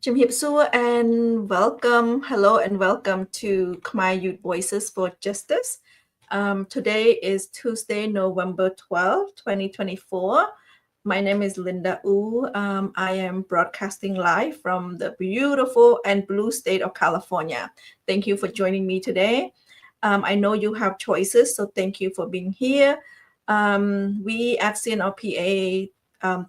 Jim Hipsua and welcome, hello and welcome to Khmer Youth Voices for Justice. Today is Tuesday, November 12th, 2024. My name is Linda Wu. I am broadcasting live from the beautiful and blue state of California. Thank you for joining me today. I know you have choices, so thank you for being here. We at CNRP-A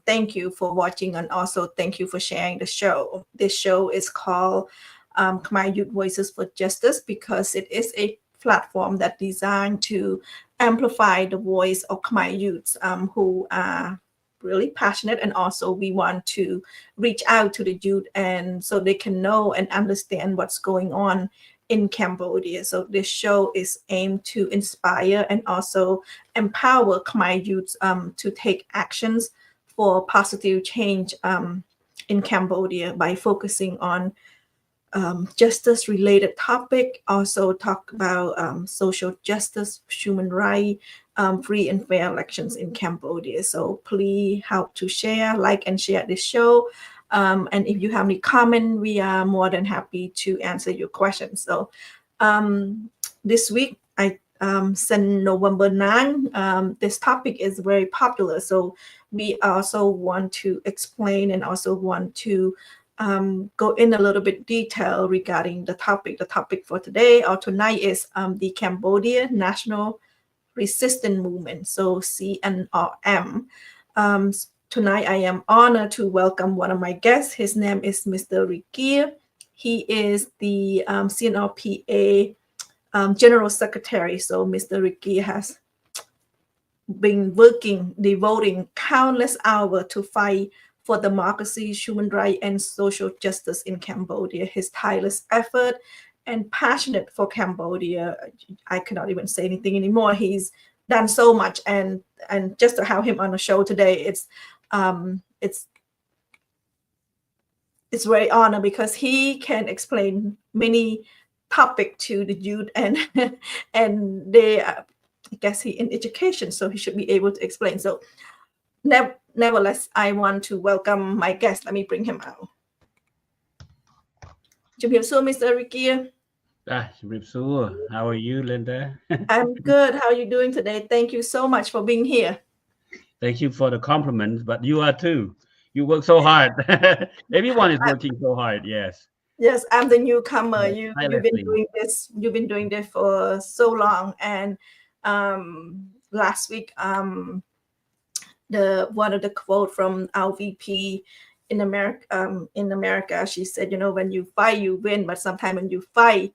thank you for watching and also thank you for sharing the show. This show is called Khmer Youth Voices for Justice because it is a platform that designed to amplify the voice of Khmer youths who are really passionate, and also we want to reach out to the youth and so they can know and understand what's going on in Cambodia. So this show is aimed to inspire and also empower Khmer youths to take actions for positive change in Cambodia by focusing on justice related topic, also talk about social justice, human rights, free and fair elections in Cambodia. So please help to share, like and share this show. And if you have any comment, we are more than happy to answer your questions. So this week, since November 9, this topic is very popular. So we also want to explain and also want to go in a little bit detail regarding the topic. The topic for today or tonight is the Cambodia National Resistance Movement, so CNRM. Tonight I am honored to welcome one of my guests. His name is Mr. Ricky. He is the CNRP-A General Secretary. So Mr. Ricky has been devoting countless hours to fight for democracy, human rights, and social justice in Cambodia. His tireless effort and passionate for Cambodia, I cannot even say anything anymore. He's done so much, and just to have him on the show today, it's very honor because he can explain many topic to the youth, and and they I guess he in education, so he should be able to explain. So nevertheless, I want to welcome my guest. Let me bring him out. So, Mr. Ricky. How are you, Linda? I'm good. How are you doing today? Thank you so much for being here. Thank you for the compliments, but you are too. You work so hard. Everyone is working so hard. Yes. Yes, I'm the newcomer. Yes. You've been Tirelessly. doing this. You've been doing this for so long. And last week, one of the quote from our VP in America, she said, when you fight, you win, but sometimes when you fight,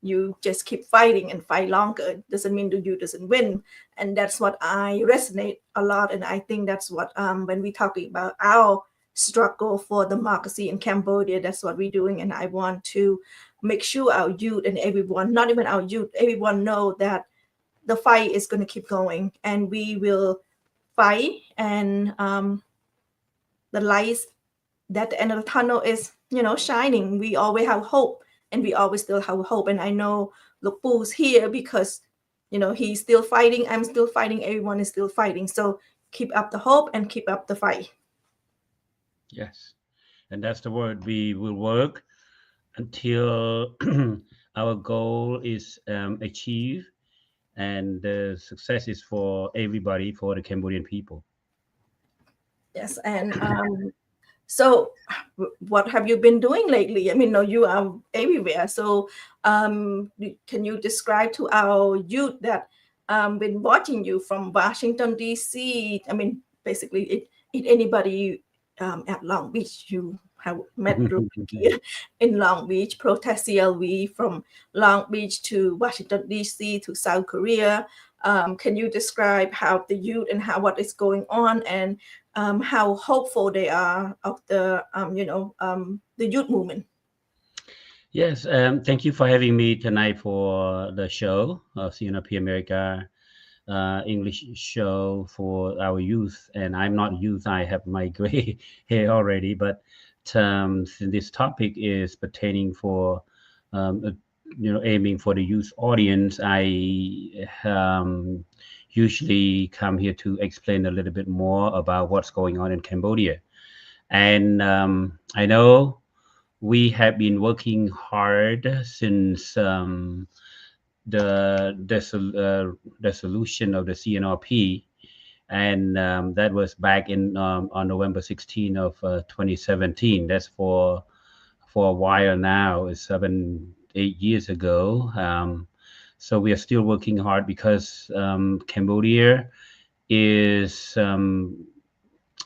you just keep fighting and fight longer. Doesn't mean that you doesn't win. And that's what I resonate a lot. And I think that's what when we talking about our struggle for democracy in Cambodia, that's what we're doing. And I want to make sure our youth and everyone, not even our youth, everyone know that the fight is going to keep going, and we will fight, and the lights at the end of the tunnel is shining. We always have hope, and we always still have hope. And I know Lupu's here because he's still fighting, I'm still fighting, everyone is still fighting. So keep up the hope and keep up the fight. Yes. And that's the word. We will work until our goal is achieved, and the success is for everybody, for the Cambodian people. Yes. And so what have you been doing lately? I mean, no, you are everywhere. So can you describe to our youth that been watching you from Washington, D.C.? I mean, basically, if anybody at Long Beach, you have met in Long Beach, protest CLV from Long Beach to Washington, D.C. to South Korea. Can you describe how the youth and what is going on, and how hopeful they are of the youth movement? Yes, thank you for having me tonight for the show, CNRP-America English show for our youth. And I'm not youth; I have my gray hair already. But this topic is pertaining for, aiming for the youth audience. I usually come here to explain a little bit more about what's going on in Cambodia, and I know we have been working hard since the solution of the CNRP, and that was back in on November 16 of 2017. That's for a while now. It's 8 years ago. So we are still working hard because Cambodia is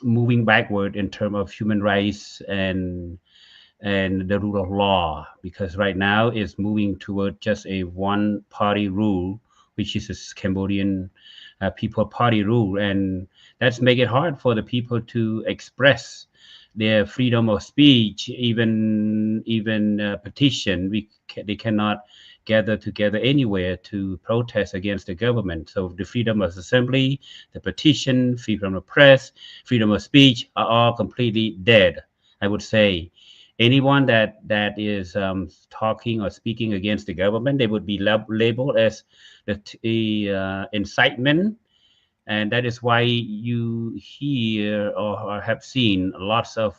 moving backward in terms of human rights and the rule of law, because right now it's moving toward just a one party rule, which is a Cambodian people party rule, and that's make it hard for the people to express their freedom of speech, even petition. They cannot gather together anywhere to protest against the government. So the freedom of assembly, the petition, freedom of press, freedom of speech are all completely dead, I would say. Anyone that is talking or speaking against the government, they would be labeled as the incitement, and that is why you hear or have seen lots of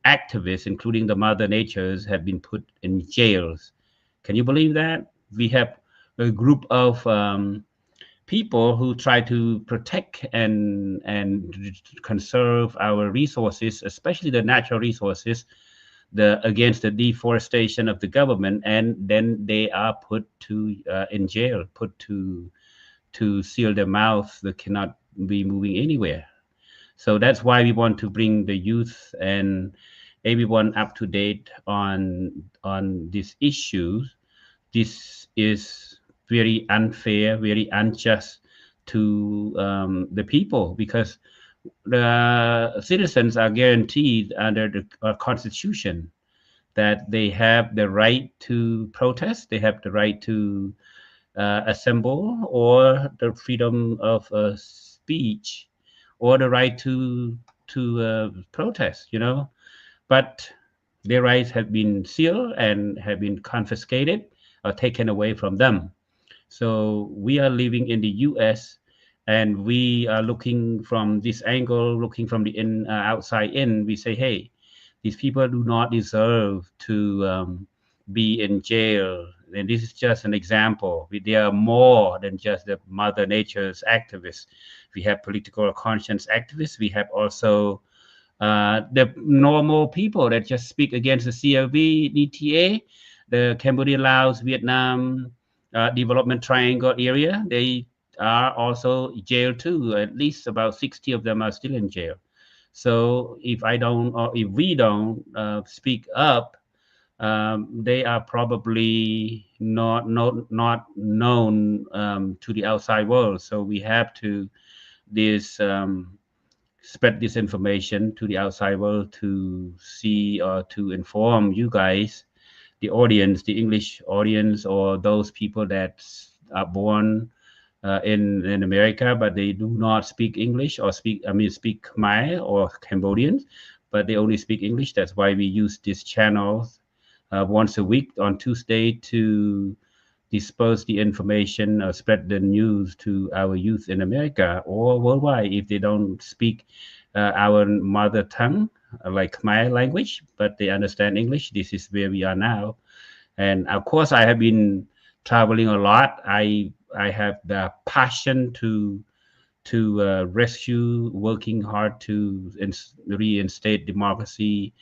activists, including the Mother Natures, have been put in jails. Can you believe that? We have a group of people who try to protect and conserve our resources, especially the natural resources, against the deforestation of the government, and then they are put to in jail, put to seal their mouth. They cannot be moving anywhere. So that's why we want to bring the youth and everyone up to date on these issues. This is very unfair, very unjust to the people, because the citizens are guaranteed under the Constitution that they have the right to protest, they have the right to assemble, or the freedom of speech, or the right to protest. But their rights have been sealed and have been confiscated or taken away from them. So we are living in the U.S. and we are looking from this angle, looking from the outside in. We say, hey, these people do not deserve to be in jail. And this is just an example. There are more than just the Mother Nature's activists. We have political conscience activists. We have also the normal people that just speak against the CLV-DTA, the Cambodia, Laos, Vietnam Development Triangle area. They are also jailed too. At least about 60 of them are still in jail. So if I don't, or if we don't speak up, they are probably not known to the outside world. So we have to spread this information to the outside world to see or to inform you guys, the audience, the English audience, or those people that are born in America, but they do not speak English or speak Khmer or Cambodian, but they only speak English. That's why we use this channel once a week on Tuesday to disperse the information or spread the news to our youth in America or worldwide if they don't speak our mother tongue, like Khmer language, but they understand English. This is where we are now. And of course, I have been traveling a lot. I have the passion to rescue, working hard to reinstate democracy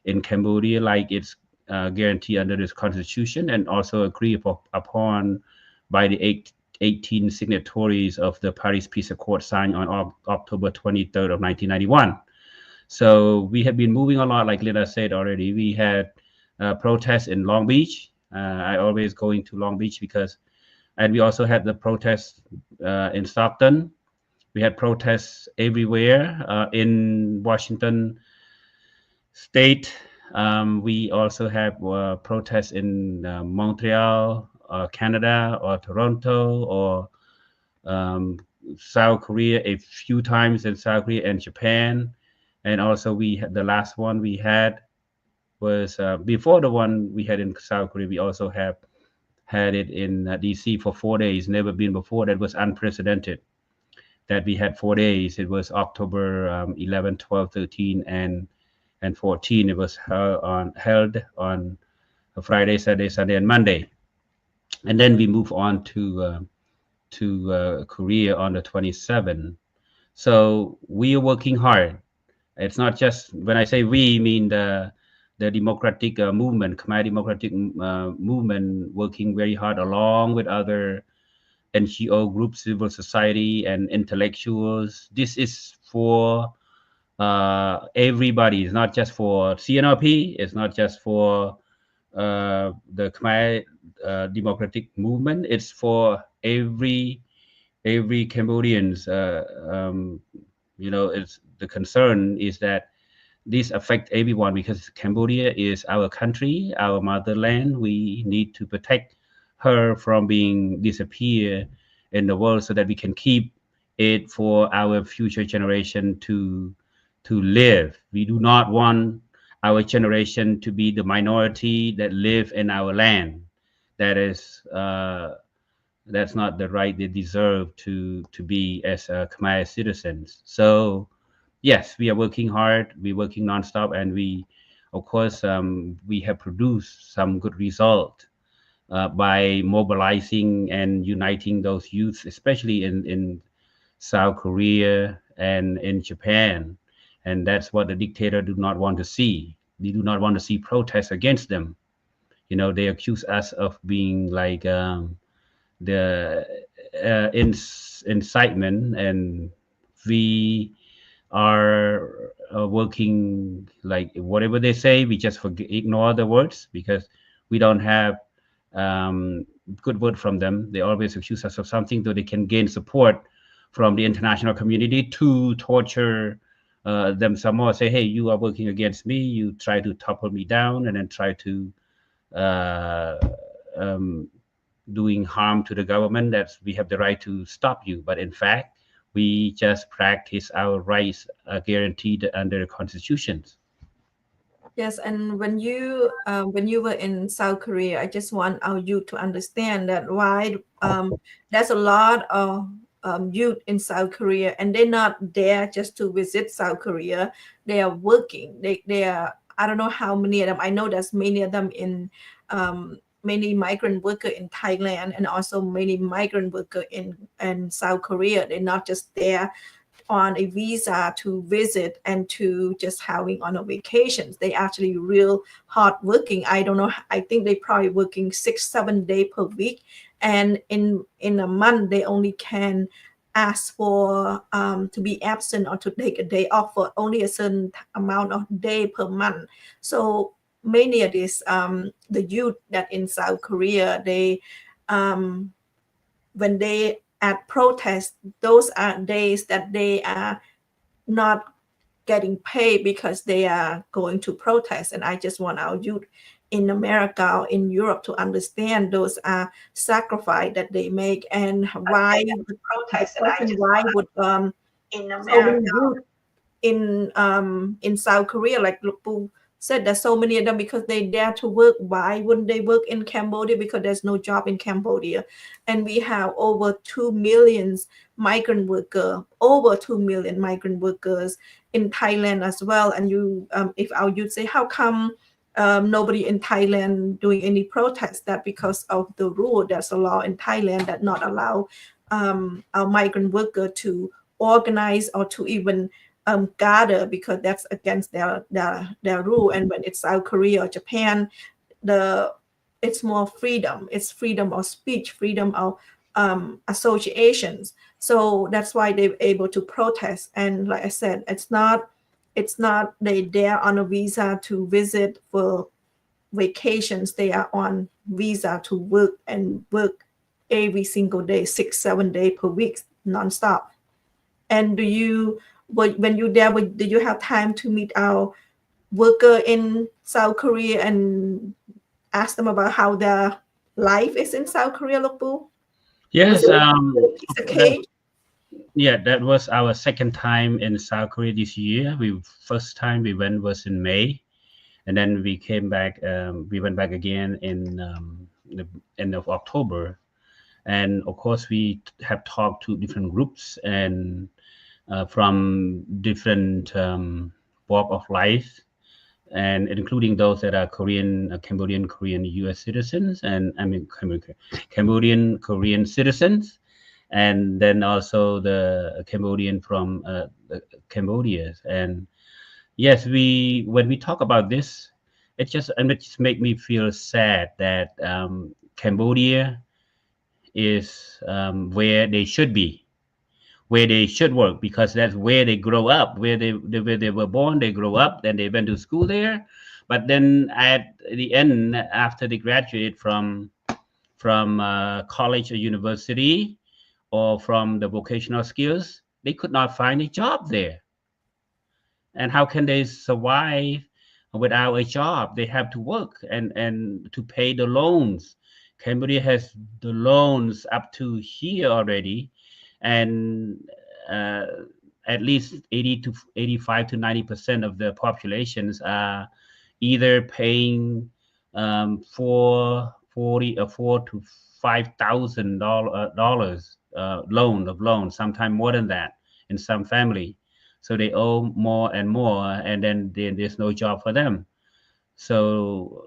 in Cambodia, like it's guaranteed under this constitution, and also agreed upon by the 18 signatories of the Paris Peace Accord signed on October 23rd of 1991. So we have been moving a lot, like Linda said already. We had protests in Long Beach. I always going to Long Beach and we also had the protests in Stockton. We had protests everywhere in Washington State. We also have protests in Montreal, Canada, or Toronto, or South Korea, a few times in South Korea and Japan. And also we had the last one we had was before the one we had in South Korea. We also had it in DC for 4 days. Never been before. That was unprecedented. That we had 4 days. It was October 11, 12, 13, and and 14 it was held on a Friday, Saturday, Sunday, and Monday. And then we move on to Korea on the 27th. So we are working hard. It's not just, when I say we, mean the democratic movement, Khmer democratic movement, working very hard along with other NGO groups, civil society, and intellectuals. This is for everybody. It's not just for CNRP. It's not just for the Khmer democratic movement. It's for every Cambodians. It's the concern is that this affect everyone because Cambodia is our country, our motherland. We need to protect her from being disappear in the world so that we can keep it for our future generation to live. We do not want our generation to be the minority that live in our land. That is that's not the right they deserve to be as Khmer citizens. So yes, we are working hard. We're working nonstop, and of course, we have produced some good result by mobilizing and uniting those youths, especially in South Korea and in Japan. And that's what the dictator do not want to see. We do not want to see protests against them. They accuse us of being like the incitement, and we are working like whatever they say, we just ignore the words because we don't have good word from them. They always accuse us of something so they can gain support from the international community to torture them some more. Say, hey, you are working against me. You try to topple me down and then try to uh, um, doing harm to the government. That we have the right to stop you. But in fact, we just practice our rights guaranteed under the constitutions. Yes, and when you were in South Korea, I just want our youth to understand that why there's a lot of youth in South Korea, and they're not there just to visit South Korea. They are working. They are, I don't know how many of them. I know there's many of them in many migrant worker in Thailand, and also many migrant worker in South Korea. They're not just there on a visa to visit and to just having on a vacations. They actually real hard working. I don't know. I think they probably working 6-7 days per week, and in a month they only can ask for to be absent or to take a day off for only a certain amount of day per month. So many of these the youth that in South Korea, they when they at protest, those are days that they are not getting paid because they are going to protest. And I just want our youth in America or in Europe to understand those are sacrifice that they make, and why the question why would so many youth in South Korea, like Lukpu said, there's so many of them because they dare to work. Why wouldn't they work in Cambodia? Because there's no job in Cambodia, and we have over 2 million migrant workers, over 2 million migrant workers in Thailand as well. And you, if our youth say, how come nobody in Thailand doing any protest? That because of the rule, there's a law in Thailand that not allow our migrant worker to organize or to even gather, because that's against their rule. And when it's South Korea or Japan, it's more freedom. It's freedom of speech, freedom of associations. So that's why they're able to protest. And like I said, it's not they dare on a visa to visit for vacations. They are on visa to work, and work every single day, 6-7 days per week, nonstop. And when you there, do you have time to meet our worker in South Korea and ask them about how their life is in South Korea, Lokbu? Was Yes, it a piece of that, cake? yeah, that was our second time in South Korea this year. First time we went was in May, and then we came back. We went back again in the end of October, and of course we have talked to different groups and from different walk of life. and including those that are Korean, Cambodian, Korean, U.S. citizens, and I mean Cambodian, Korean citizens, and then also the Cambodian from Cambodia. And yes, we when we talk about this, it just make me feel sad that Cambodia is where they should be, where they should work, because that's where they grow up, where they were born, they grow up, then they went to school there. But then at the end, after they graduated from college or university or from the vocational skills, they could not find a job there. And how can they survive without a job? They have to work and to pay the loans. Cambodia has the loans up to here already, and uh, at least 80 to 85 to 90% of the populations are either paying for 40 or $4,000 to $5,000 loan, sometimes more than that in some family. So they owe more and more, and then there's no job for them. So,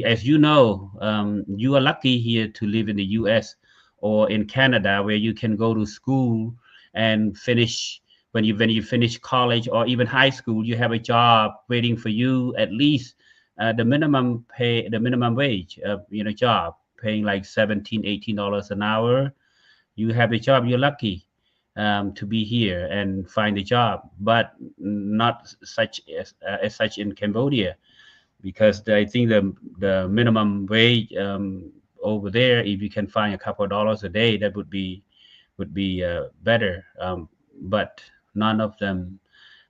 as you know, you are lucky here to live in the U.S. or in Canada, where you can go to school and finish. When you finish college or even high school, you have a job waiting for you. At least the minimum pay, the minimum wage, job paying like $17, $18 an hour. You have a job. You're lucky to be here and find a job, but not such as such in Cambodia, because I think the minimum wage over there, if you can find a couple of dollars a day, that would be better. But none of them,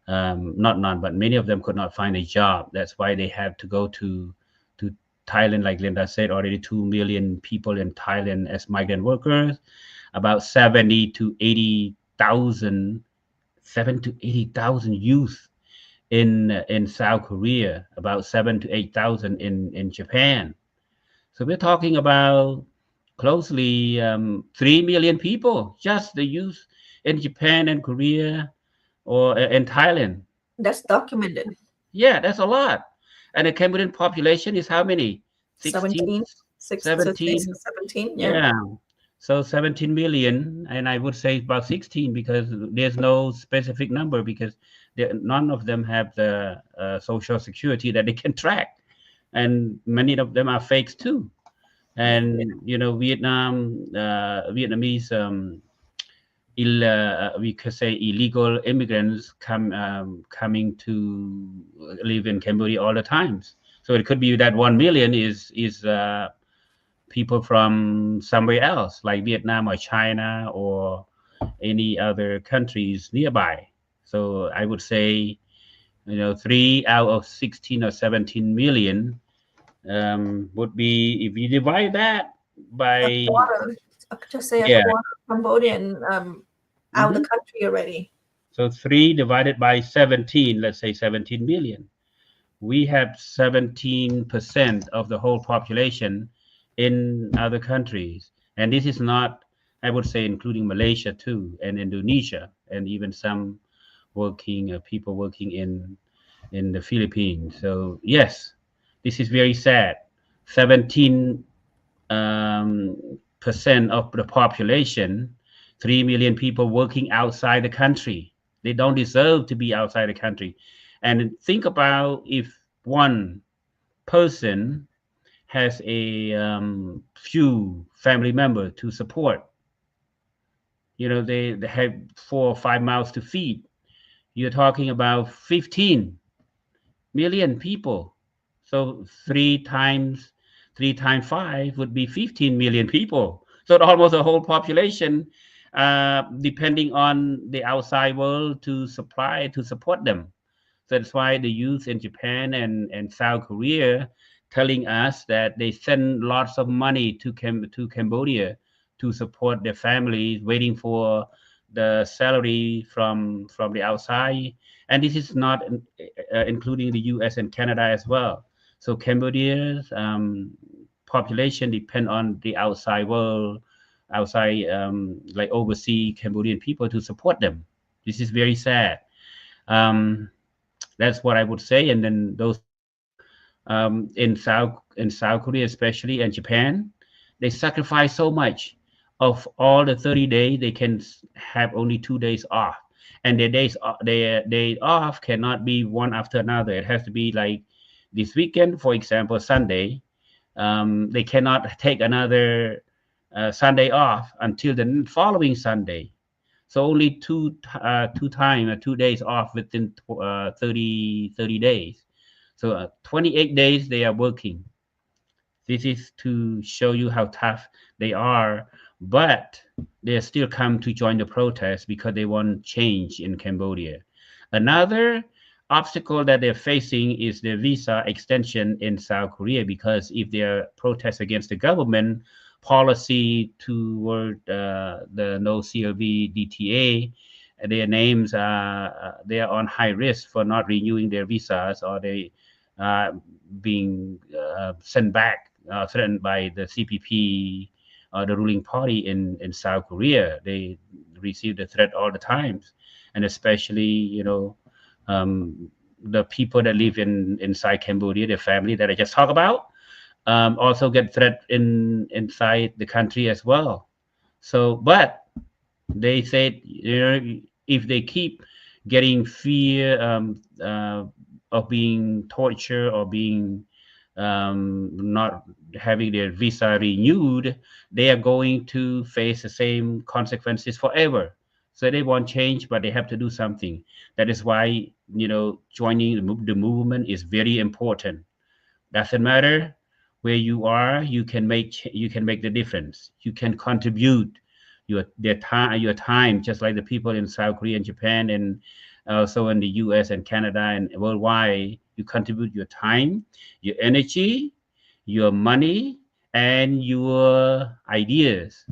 not none, but many of them could not find a job. That's why they have to go to Thailand. Like Linda said, already 2 million people in Thailand as migrant workers, about 70 to 80,000 youth in South Korea, about 7 to 8,000 in Japan. So we're talking about closely 3 million people, just the youth in Japan and Korea or in Thailand. That's documented. Yeah, that's a lot. And the Cambodian population is how many? 16, 17, 6 to 6 or 17. 17. Yeah. Yeah. So 17 million, and I would say about 16, because there's no specific number, because none of them have the social security that they can track. And many of them are fakes too. Yeah. And, Vietnamese, we could say illegal immigrants coming to live in Cambodia all the times. So it could be that 1 million is people from somewhere else, like Vietnam or China or any other countries nearby. So I would say, 3 out of 16 or 17 million would be, if you divide that A by, quarter, I could just say a yeah. quarter Cambodian out of the Mhm. country already. So 3 divided by 17, let's say 17 million. We have 17% of the whole population in other countries. And this is not, I would say, including Malaysia too, and Indonesia, and even some people working in the Philippines. So yes, this is very sad. 17 percent of the population, 3 million people working outside the country. They don't deserve to be outside the country. And think about if one person has a few family members to support. They have 4 or 5 mouths to feed. You're talking about 15 million people. So three times five would be 15 million people. So almost the whole population, depending on the outside world to support them. So that's why the youth in Japan and South Korea telling us that they send lots of money to Cambodia to support their families, waiting for the salary from the outside. And this is not including the U.S. and Canada as well. So Cambodia's population depend on the outside world, outside like overseas Cambodian people to support them. This is very sad. Um, that's what I would say. And then those in South Korea especially, and Japan, they sacrifice so much. Of all the 30 days, they can have only 2 days off, and their day off cannot be one after another. It has to be like this weekend, for example, Sunday. They cannot take another Sunday off until the following Sunday. So only two 2 days off within 30 days. So 28 days they are working. This is to show you how tough they are, but they still come to join the protest because they want change in Cambodia. Another obstacle that they're facing is the visa extension in South Korea, because if they are protest against the government policy toward the no CLV DTA, their names are they are on high risk for not renewing their visas, or they being sent back, threatened by the CPP, the ruling party in South Korea. They receive the threat all the times, and especially the people that live inside Cambodia, their family that I just talked about, also get threat inside the country as well. So, but they said, if they keep getting fear of being tortured or being not having their visa renewed, they are going to face the same consequences forever. So they want change, but they have to do something. That is why, joining the movement is very important. Doesn't matter where you are, you can make the difference. You can contribute your time, just like the people in South Korea and Japan, and also in the US and Canada and worldwide. You contribute your time, your energy, your money, and your ideas.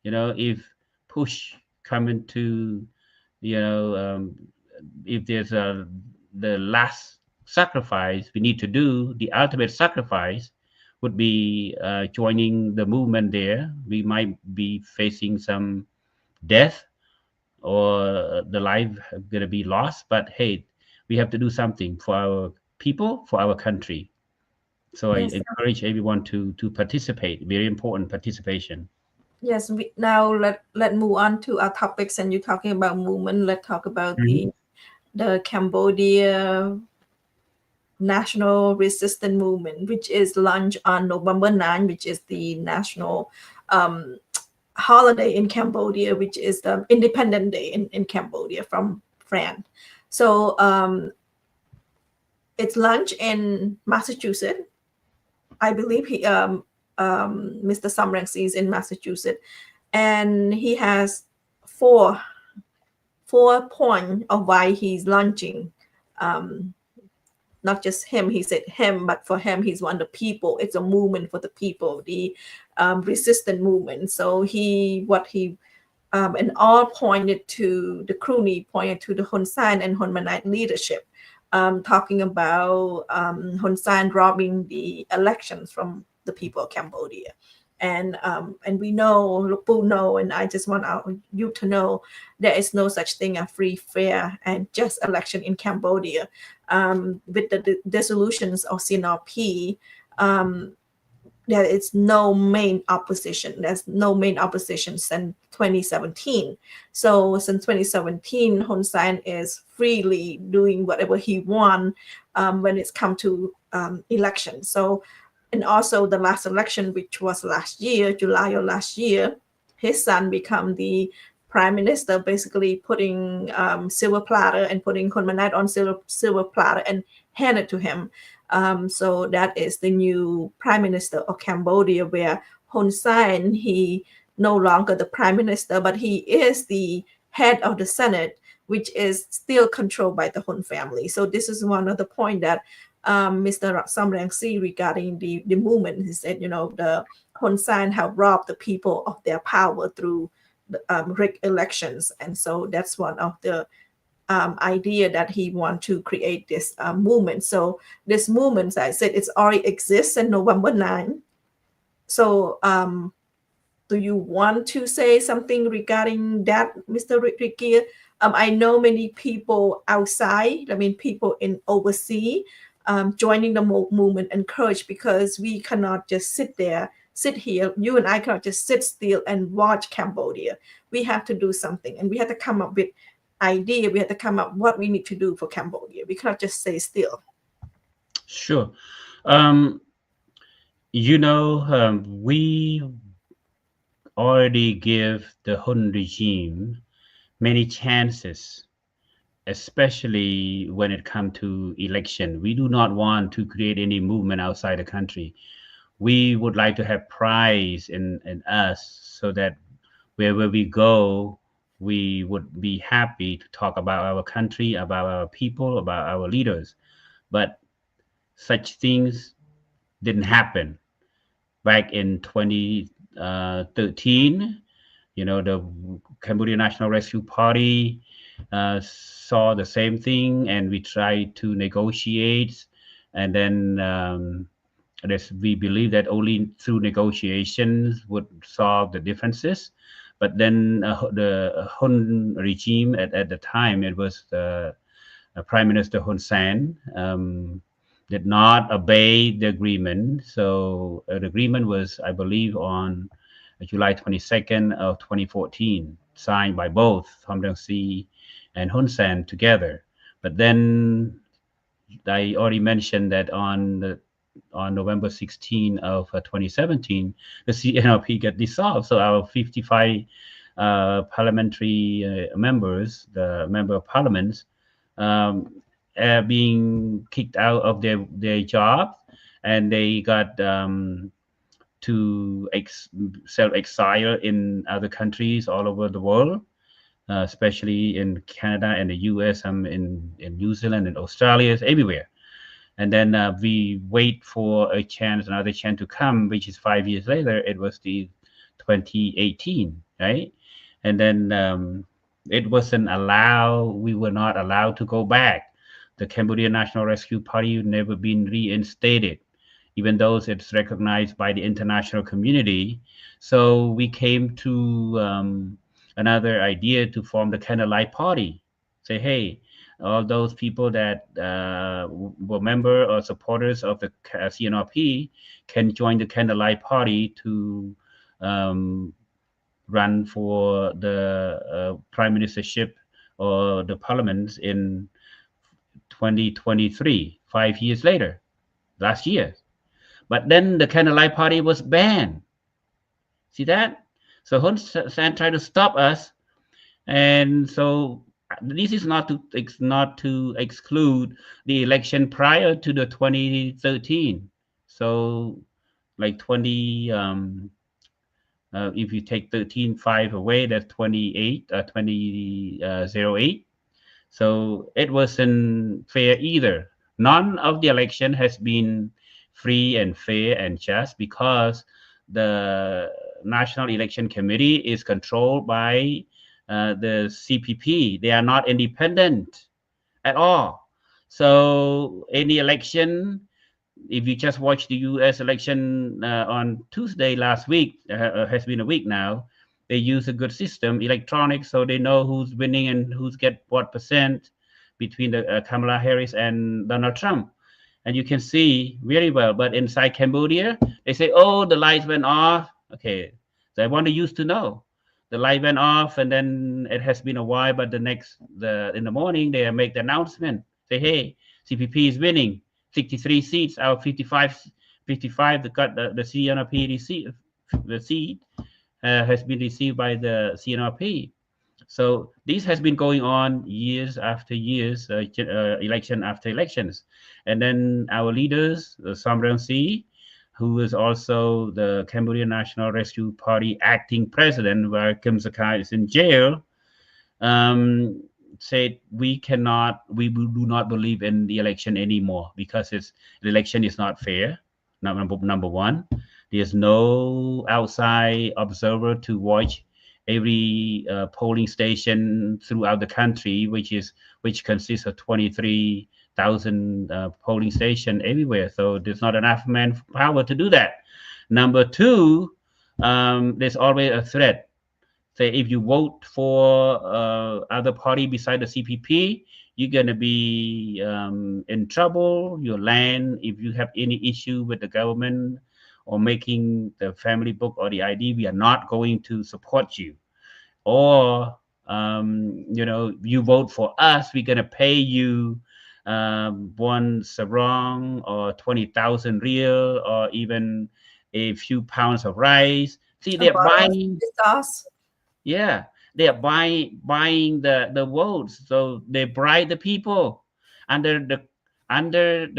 If push come into, you know if there's the last sacrifice we need to do, the ultimate sacrifice would be joining the movement there. We might be facing some death, or the life going to be lost, but hey, we have to do something for our people, for our country. So I Yes. encourage everyone to participate. Very important participation. Yes. Now let move on to our topics. And you're talking about movement. Let's talk about Mhm. the Cambodia National Resistance Movement, which is launched on November 9, which is the national um, holiday in Cambodia, which is the Independent Day in Cambodia from France. So it's launched in Massachusetts. I believe Mr. Samrang is in Massachusetts, and he has four points of why he's launching. Um, Not just him, he said him, but for him, he's one of the people. It's a movement for the people, the resistant movement. So and all pointed to the Crony, pointed to the Hun Sen and Hun Manite leadership, talking about Hun Sen robbing the elections from the people of Cambodia. And we know, Lupu know, and I just want you to know, there is no such thing as free, fair, and just election in Cambodia. With the dissolutions of CNRP, there is no main opposition. There's no main opposition since 2017. So since 2017, Hun Sen is freely doing whatever he wants when it's come to election. So, and also the last election, which was last year, July of last year, his son become the prime minister, basically putting silver platter and putting Hun Manat on silver platter and hand it to him. So that is the new prime minister of Cambodia, where Hun Sen, he no longer the prime minister, but he is the head of the Senate, which is still controlled by the Hun family. So this is one of the point that Mr. Samrang see regarding the movement. He said, the Hun Sen have robbed the people of their power through rigged elections. And so that's one of the idea that he want to create this movement. So this movement, I said, it's already exists in November 9. So do you want to say something regarding that, Mr. Ricky? I know many people outside, people in overseas, joining the movement, encourage, because we cannot just sit here. You and I cannot just sit still and watch Cambodia. We have to do something, and we have to come up with idea. We have to come up what we need to do for Cambodia. We cannot just stay still. Sure. We already give the Hun regime many chances, especially when it comes to election. We do not want to create any movement outside the country. We would like to have pride in us, so that wherever we go, we would be happy to talk about our country, about our people, about our leaders. But such things didn't happen. Back in 2013, the Cambodia National Rescue Party saw the same thing, and we tried to negotiate. And then we believe that only through negotiations would solve the differences. But then the Hun regime at the time, it was the Prime Minister Hun Sen, did not obey the agreement. So the agreement was, I believe, on July 22nd of 2014, signed by both Tham Dang Si and Hun Sen together. But then I already mentioned that on November 16 of 2017, the CNRP got dissolved. So our 55 parliamentary members, the member of parliaments, being kicked out of their job, and they got to self-exile in other countries all over the world, especially in Canada and the US, in New Zealand and Australia, everywhere. And then we wait for another chance to come, which is 5 years later. It was the 2018, right? And then it wasn't allowed. We were not allowed to go back. The Cambodia National Rescue Party never been reinstated, even though it's recognized by the international community. So we came to another idea to form the Candlelight Party. Say, hey, all those people that were members or supporters of the CNRP can join the Candlelight Party to run for the prime ministership or the parliament in 2023, 5 years later, last year. But then the Candlelight Party was banned. See that? So Hun Sen tried to stop us, and so this is not to exclude the election prior to the 2013. So like 20, if you take 13.5 away, that's 2008. So it wasn't fair either. None of the election has been free and fair and just, because the National Election Committee is controlled by the CPP. They are not independent at all. So any election, if you just watch the U.S. election on Tuesday last week, has been a week now, they use a good system, electronic, so they know who's winning and who's get what percent between the Kamala Harris and Donald Trump. And you can see very well. But inside Cambodia, they say, oh, the lights went off. Okay, so I want to use to know. The light went off, and then it has been a while, but in the morning, they make the announcement. Say, hey, CPP is winning 63 seats out of 55 the CNRP seat has been received by the CNRP. So this has been going on years after years, election after elections. And then our leaders, Sam Rang Si, who is also the Cambodia National Rescue Party acting president, where Kim Sakai is in jail, said we do not believe in the election anymore, because the election is not fair. Number one, there's no outside observer to watch every polling station throughout the country, which consists of 23,000 polling stations everywhere. So there's not enough manpower to do that. Number two, there's always a threat Say if you vote for other party beside the CPP, you're gonna be in trouble. Your land, if you have any issue with the government or making the family book or the ID, we are not going to support you. Or you vote for us, we're gonna pay you one sarong or 20,000 real or even a few pounds of rice. See, A they're bottle of buying. sauce. Yeah, they are buying the votes, so they bribe the people under the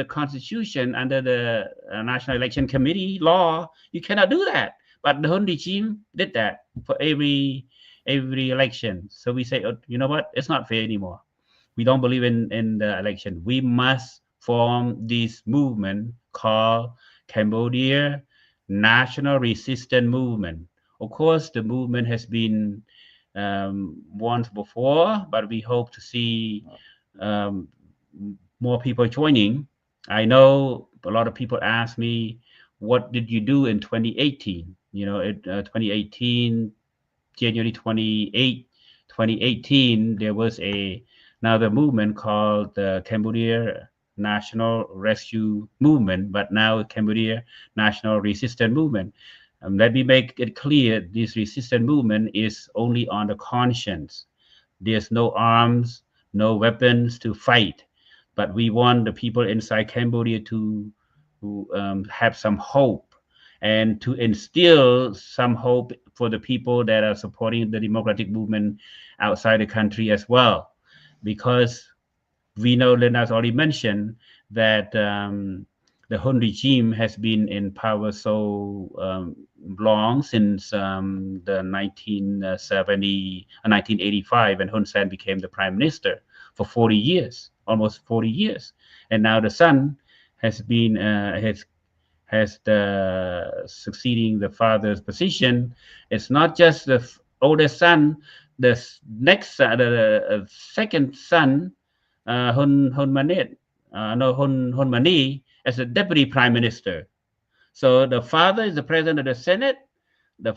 constitution, under the National Election Committee law. You cannot do that, but the Hun regime did that for every election. So we say, oh, you know what? It's not fair anymore. We don't believe in the election. We must form this movement called Cambodia National Resistance Movement. Of course, the movement has been once before, but we hope to see um, more people joining. I know a lot of people ask me, what did you do in 2018? 2018, January 28, 2018, there was another movement called the Cambodia National Rescue Movement, but now Cambodia National Resistance Movement. Let me make it clear, this resistance movement is only on the conscience. There's no arms, no weapons to fight, but we want the people inside Cambodia to have some hope and to instill some hope for the people that are supporting the democratic movement outside the country as well. Because we know, Lena's already mentioned, that the Hun regime has been in power so long, since the 1985, when Hun Sen became the prime minister, for 40 years, almost 40 years. And now the son has been has the succeeding the father's position. It's not just the oldest son, the next the second son, Hun Manet, no Hun Mani, as the deputy prime minister. So the father is the president of the Senate, the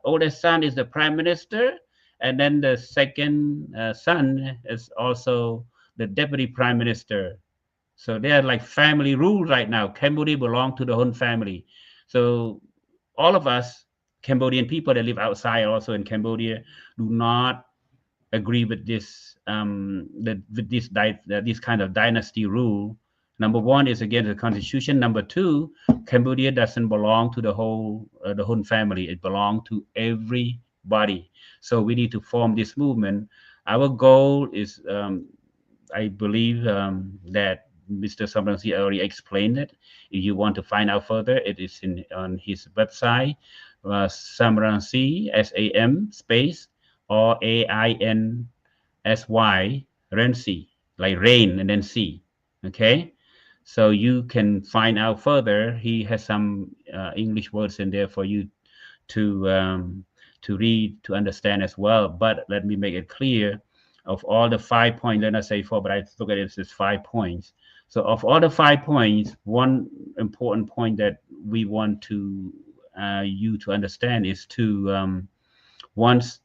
oldest son is the prime minister, and then the second son is also the deputy prime minister. So they are like family rule right now. Cambodia belong to the Hun family. So all of us Cambodian people that live outside, also in Cambodia, do not agree with this kind of dynasty rule. Number one is against the constitution. Number two, Cambodia doesn't belong to the Hun family. It belongs to everybody. So we need to form this movement. Our goal is, I believe, that Mr. Samransi already explained it. If you want to find out further, it is on his website, Samransi, SAM space or AINSY, Rensi, like rain and then sea. Okay, so you can find out further. He has some English words in there for you to read, to understand as well. But let me make it clear: of all the 5 points, let us say four, but I look at it as 5 points. So of all the 5 points, one important point that we want to you to understand is to once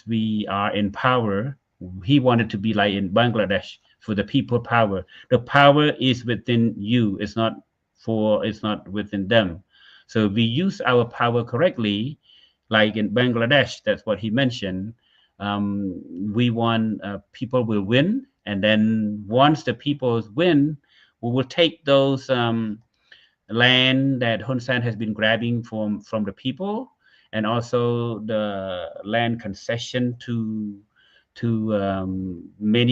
we are in power, he wanted to be like in Bangladesh, for the people power. The power is within you. It's not within them. So if we use our power correctly, like in Bangladesh, that's what he mentioned. We want people will win, and then once the people win, we will take those land that Hun Sen has been grabbing from the people, and also the land concession to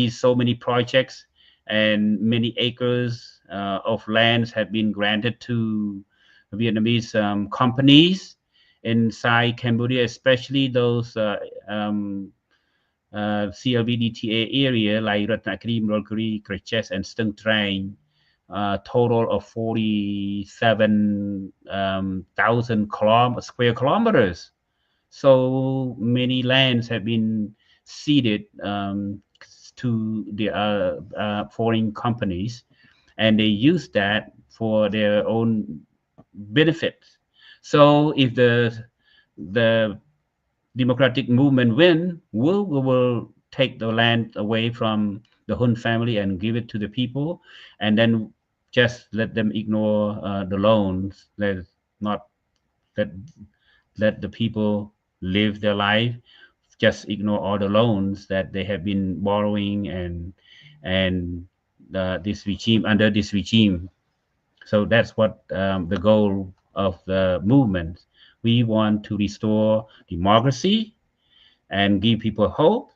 so many projects, and many acres of lands have been granted to Vietnamese companies inside Cambodia, especially those CLVDTA area like Ratnakri, Mrolkuri, Kreches, and Stung Treng, total of 47,000 square kilometers. So many lands have been ceded to the foreign companies, and they use that for their own benefits. So if the democratic movement win, we will take the land away from the Hun family and give it to the people, and then just let them ignore the loans. Not let let the people live their life. Just ignore all the loans that they have been borrowing and this regime under this regime. So that's what the goal of the movement. We want to restore democracy and give people hope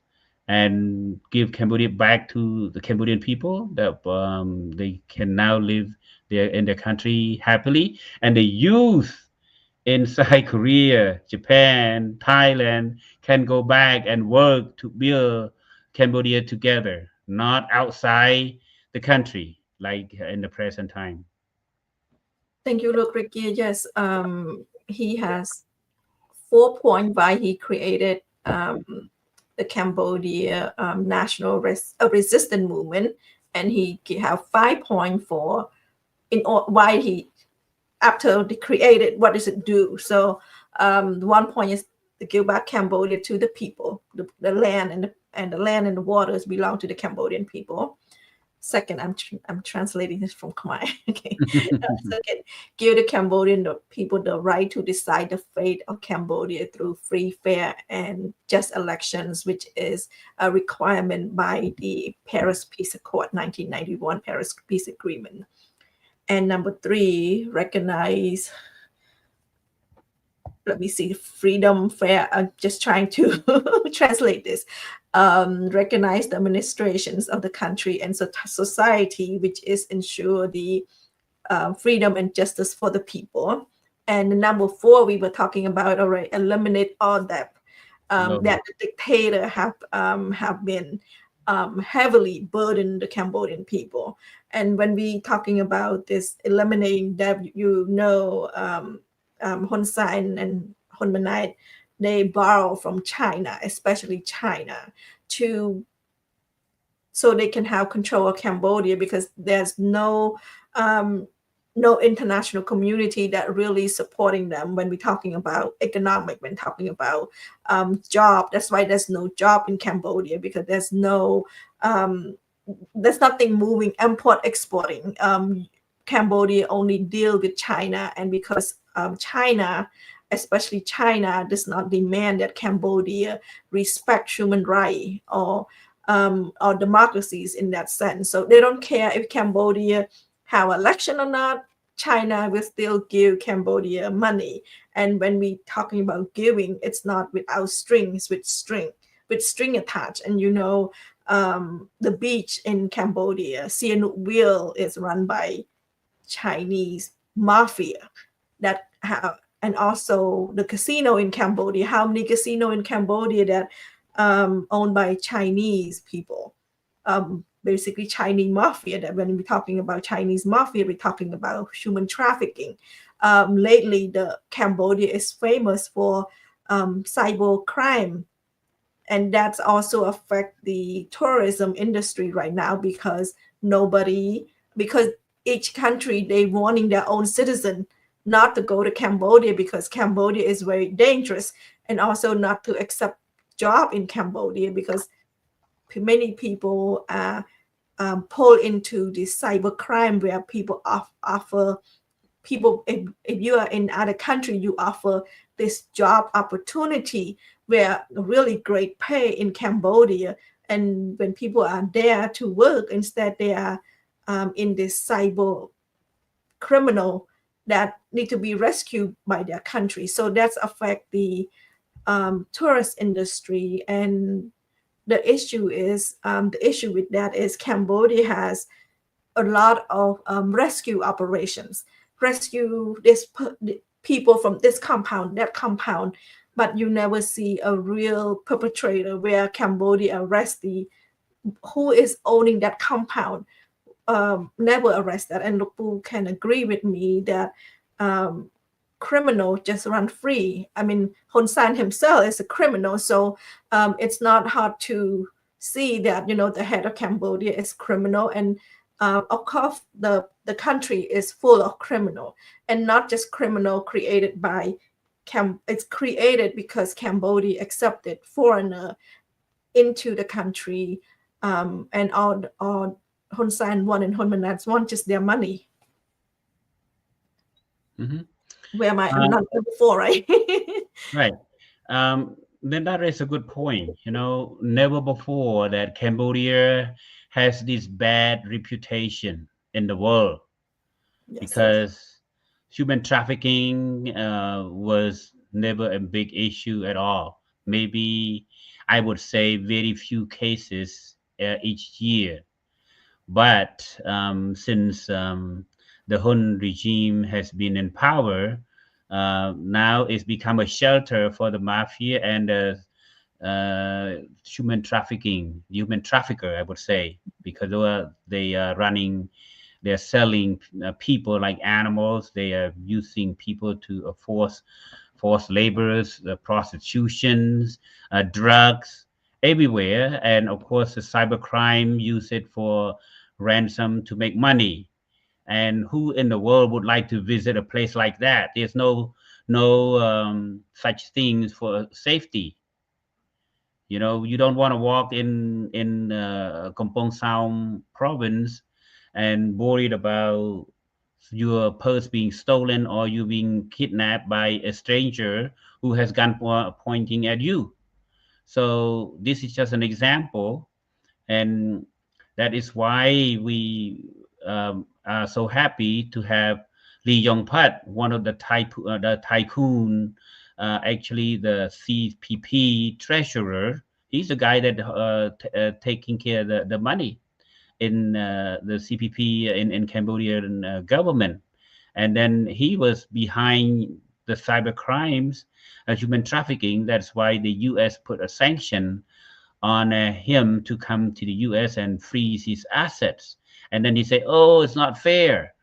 and give Cambodia back to the Cambodian people that they can now live there in their country happily. And the youth inside Korea, Japan, Thailand can go back and work to build Cambodia together, not outside the country like in the present time. Thank you, Look, Ricky. Yes, he has 4 points why he created the Cambodia national resistance movement, and he have 5 points for why he after they created what does it do. So 1 point is to give back Cambodia to the people, the land and the land and the waters belong to the Cambodian people. Second, I'm translating this from Khmer. Okay. Second, give the Cambodian people the right to decide the fate of Cambodia through free, fair, and just elections, which is a requirement by the Paris Peace Accord, 1991 Paris Peace Agreement. And number 3, recognize. Let me see, freedom, fair. I'm just trying to translate this. Recognize the administrations of the country and society, which is ensure the freedom and justice for the people. And number 4, we were talking about already, eliminate all that that the dictator have been heavily burdened the Cambodian people. And when we talking about this eliminating that, Hun Sen and Hun Manet, they borrow from China, especially China, so they can have control of Cambodia, because there's no international community that really supporting them when we're talking about economic, when talking about job. That's why there's no job in Cambodia, because there's nothing moving, import exporting. Cambodia only deal with China, and because China, especially China, does not demand that Cambodia respect human rights or democracies in that sense. So they don't care if Cambodia have election or not. China will still give Cambodia money. And when we talking about giving, it's not without strings, with string attached. And the beach in Cambodia, CNRP-A, is run by Chinese mafia that have, and also the casino in Cambodia. How many casino in Cambodia that owned by Chinese people? Basically Chinese mafia. That when we're talking about Chinese mafia, we're talking about human trafficking. Lately, the Cambodia is famous for cyber crime, and that's also affect the tourism industry right now, because each country, they warning their own citizen not to go to Cambodia, because Cambodia is very dangerous, and also not to accept job in Cambodia, because many people are pulled into this cyber crime, where people offer people, if you are in other country, you offer this job opportunity where really great pay in Cambodia, and when people are there to work, instead they are in this cyber criminal that need to be rescued by their country. So that's affect the tourist industry. And the issue with that is Cambodia has a lot of rescue operations, rescue people from this compound, that compound, but you never see a real perpetrator where Cambodia arrests who is owning that compound. Never arrest that. And Lukpu can agree with me that criminal just run free. I mean, Hun Sen himself is a criminal, so it's not hard to see that the head of Cambodia is criminal, and of course the country is full of criminal, and not just criminal created by it's created because Cambodia accepted foreigner into the country, and all Hun Sen want and Hun Manet want just their money. Mm-hmm. Where am I? I'm not there before, right? Right. Then that is a good point. Never before that Cambodia has this bad reputation in the world, Yes, sir. because human trafficking was never a big issue at all. Maybe I would say very few cases each year. But since the Hun regime has been in power, now it's become a shelter for the mafia and human trafficker, I would say, because they are running, they're selling people like animals. They are using people to force laborers, prostitutions, drugs everywhere, and of course the cybercrime use it for ransom to make money. And who in the world would like to visit a place like that? There's no such things for safety. You don't want to walk in Kampong Sam province and worried about your purse being stolen or you being kidnapped by a stranger who has gun pointing at you. So this is just an example, and that is why we are so happy to have Lee Yong Pat, one of the tycoon, actually the CPP treasurer. He's the guy that taking care of the money in the CPP in Cambodian government, and then he was behind the cyber crimes, human trafficking. That's why the U.S. put a sanction on him to come to the U.S. and freeze his assets. And then he said, "Oh, it's not fair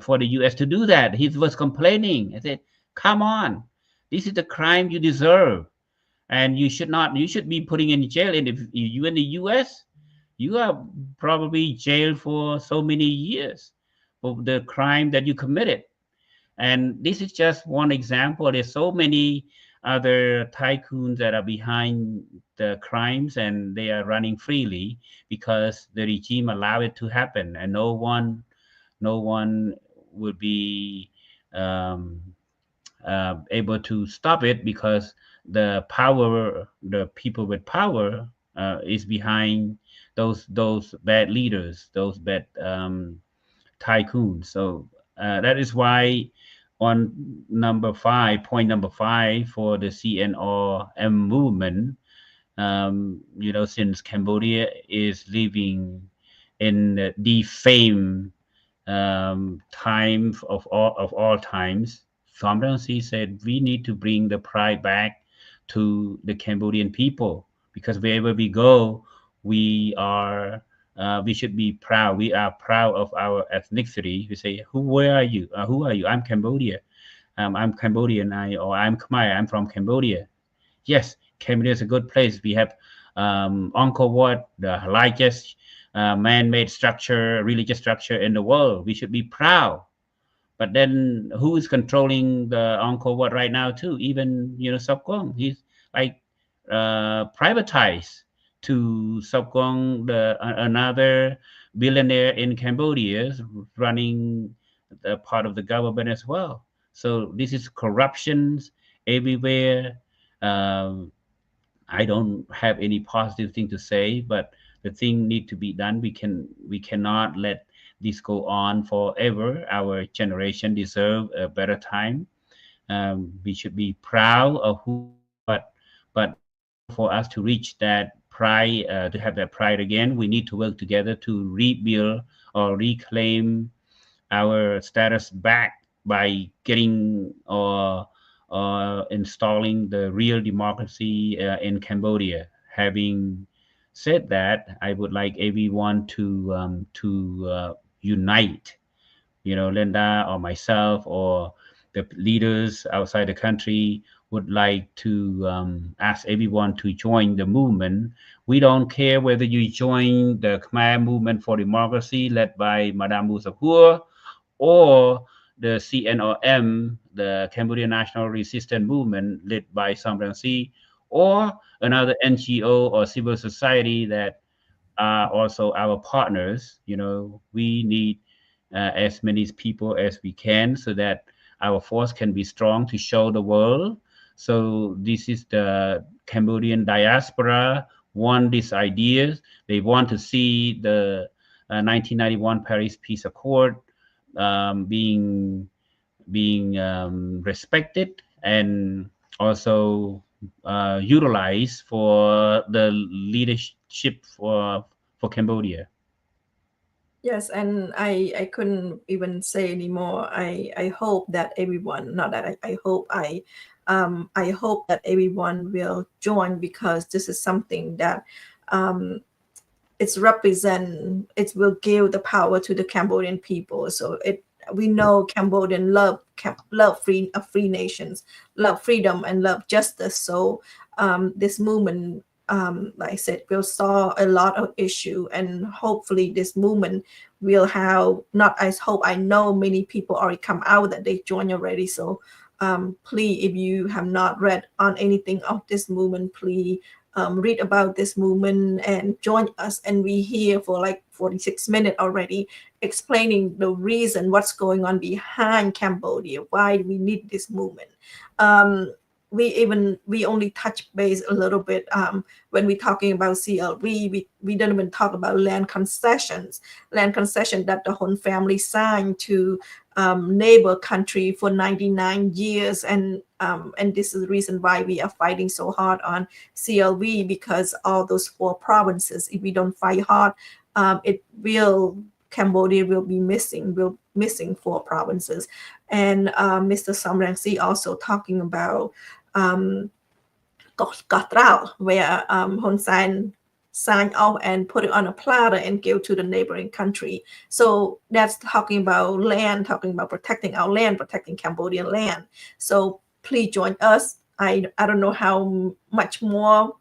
for the U.S. to do that." He was complaining. I said, "Come on, this is the crime you deserve, and you should not. You should be putting in jail. And if you in the U.S., you are probably jailed for so many years for the crime that you committed." And this is just one example. There's so many other tycoons that are behind the crimes, and they are running freely because the regime allowed it to happen, and no one would be um, able to stop it, because the people with power is behind those bad leaders, those bad tycoons. So that is why on point number five for the CNRM movement, since Cambodia is living in the fame time of all times, sometimes he said we need to bring the pride back to the Cambodian people, because wherever we go, we should be proud. We are proud of our ethnicity. We say, where are you? Who are you? I'm Cambodia. I'm Cambodian. I'm Khmer. I'm from Cambodia. Yes, Cambodia is a good place. We have Angkor Wat, the largest man-made structure, religious structure in the world. We should be proud. But then, who is controlling the Angkor Wat right now too? Even Subcom, he's like privatized to Subcom, another billionaire in Cambodia, is running the part of the government as well. So this is corruptions everywhere. Um, I don't have any positive thing to say, but the thing need to be done. We cannot let this go on forever. Our generation deserve a better time. We should be proud of who we are, but in order for us to reach that pride, to have that pride again, we need to work together to rebuild or reclaim our status back by getting or installing the real democracy in Cambodia. Having said that, I would like everyone to unite. Linda or myself or the leaders outside the country would like to ask everyone to join the movement. We don't care whether you join the Khmer movement for democracy led by Madame Musapur, or the CNRM, the Cambodian National Resistance Movement led by Sam Rainsy, or another NGO or civil society that are also our partners. We need as many people as we can so that our force can be strong to show the world. So this is the Cambodian diaspora want these ideas. They want to see the 1991 Paris Peace Accord being respected and also utilized for the leadership for Cambodia. Yes, and I couldn't even say anymore. I hope that everyone, not that I hope that everyone will join, because this is something that um, it will give the power to the Cambodian people. So we know Cambodian love free nations, love freedom and love justice. So this movement, like I said, will solve a lot of issue, and hopefully this movement will have, not I hope, I know many people already come out that they join already. So please, if you have not read on anything of this movement, please read about this movement and join us. And we here for like 46 minutes already explaining the reason, what's going on behind Cambodia, why we need this movement. We only touch base a little bit when we're talking about CLV. We don't even talk about land concession that the Hun family signed to neighbor country for 99 years, and this is the reason why we are fighting so hard on CLV, because all those 4 provinces, if we don't fight hard, Cambodia will be missing 4 provinces. And Mr. Sam Rainsy also talking about Katral, where Hun Sen signed off and put it on a platter and give to the neighboring country. So that's talking about land, talking about protecting our land, protecting Cambodian land. So please join us. I don't know how much more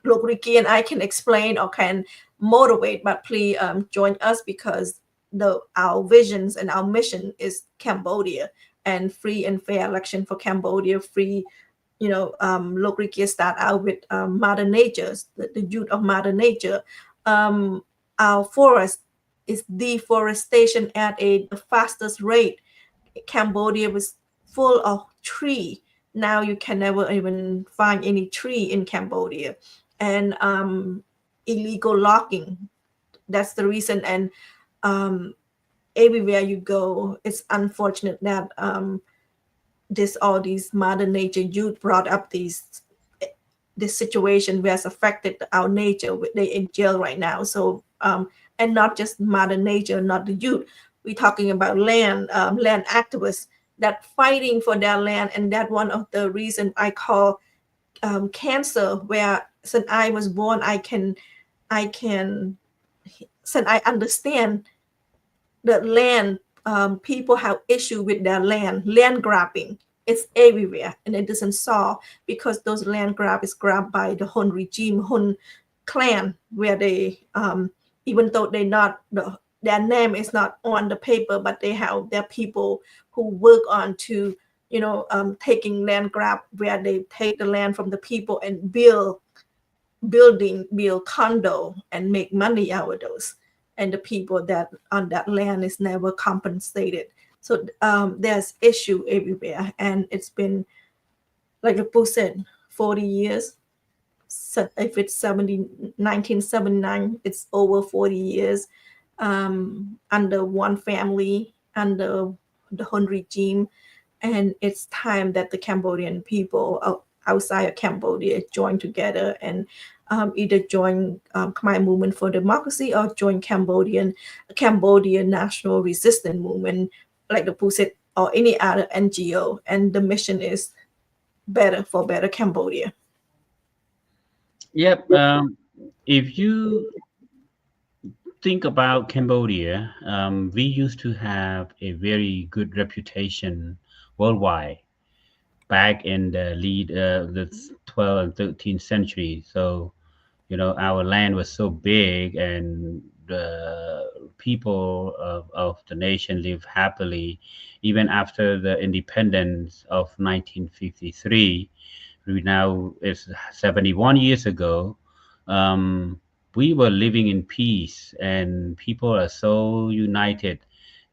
Lok Riki and I can explain or can motivate, but please join us, because our visions and our mission is Cambodia, and free and fair election for Cambodia, free. Lok Riki start out with Mother Nature, the youth of Mother Nature. Our forest is deforestation at the fastest rate. Cambodia was full of tree. Now you can never even find any tree in Cambodia. And illegal logging, that's the reason. And everywhere you go, it's unfortunate that all these Mother Nature youth brought up this situation where it's affected our nature. They in jail right now. So and not just Mother Nature, not the youth. We're talking about land activists that fighting for their land, and that one of the reason I call cancer. Where since I was born, I can since I understand the land. People have issue with their land grabbing. It's everywhere, and it doesn't solve, because those land grab is grabbed by the Hun regime, Hun clan, where they, even though their name is not on the paper, but they have their people who work on to, taking land grab, where they take the land from the people and build condo and make money out of those. And the people that on that land is never compensated. So there's issue everywhere, and it's been, like the book said, 40 years. So if it's 1979, it's over 40 years under one family, under the Hun regime. And it's time that the Cambodian people outside of Cambodia join together and either join Khmer Movement for Democracy or join Cambodian National Resistance Movement, like the PUSIT or any other NGO. And the mission is better Cambodia. Yep. If you think about Cambodia, we used to have a very good reputation worldwide back in the 12th and 13th century. So, our land was so big, and the people of the nation live happily even after the independence of 1953. We now it's 71 years ago. um, we were living in peace and people are so united,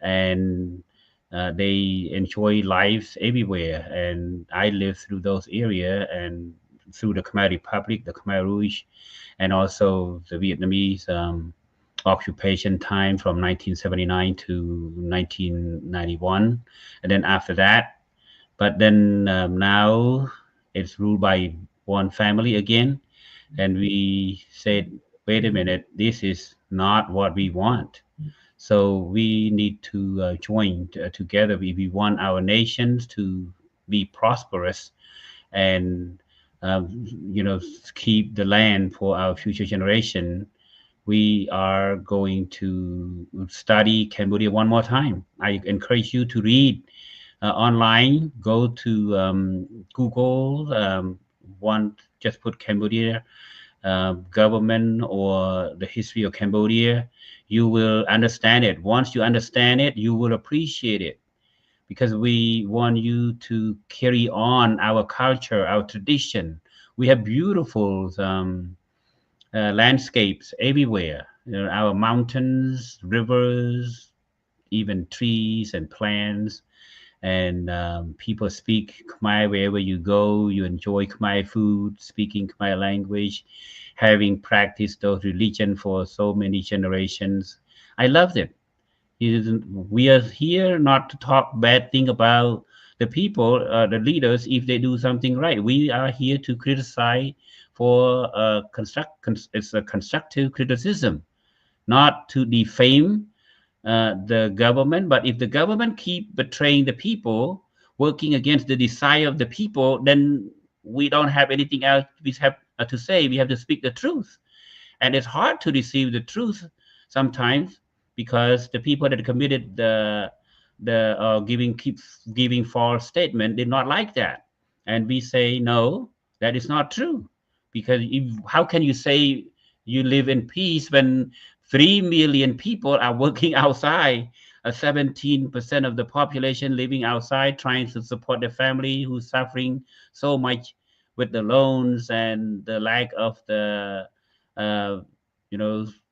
and they enjoy lives everywhere. And I lived through those areas and through the Khmer Republic, the Khmer Rouge, and also the Vietnamese occupation time from 1979 to 1991. And then after that, but then now it's ruled by one family again. And we said, wait a minute, this is not what we want. So we need to join together. We want our nations to be prosperous and keep the land for our future generation. We are going to study Cambodia one more time. I encourage you to read online. Go to Google. Just put Cambodia government or the history of Cambodia. You will understand it. Once you understand it, you will appreciate it, because we want you to carry on our culture, our tradition. We have beautiful landscapes everywhere. Our mountains, rivers, even trees and plants. And people speak Khmer wherever you go. You enjoy Khmer food, speaking Khmer language, having practiced those religion for so many generations. I loved it. We are here not to talk bad thing about the people, the leaders, if they do something right. We are here to criticize for it's a constructive criticism, not to defame the government. But if the government keep betraying the people, working against the desire of the people, then we don't have anything else we have to say. We have to speak the truth. And it's hard to receive the truth sometimes, because the people that committed the keep giving false statement did not like that. And we say no, that is not true. Because how can you say you live in peace when 3 million people are working outside, 17% of the population living outside trying to support their family who's suffering so much with the loans and the lack of the uh,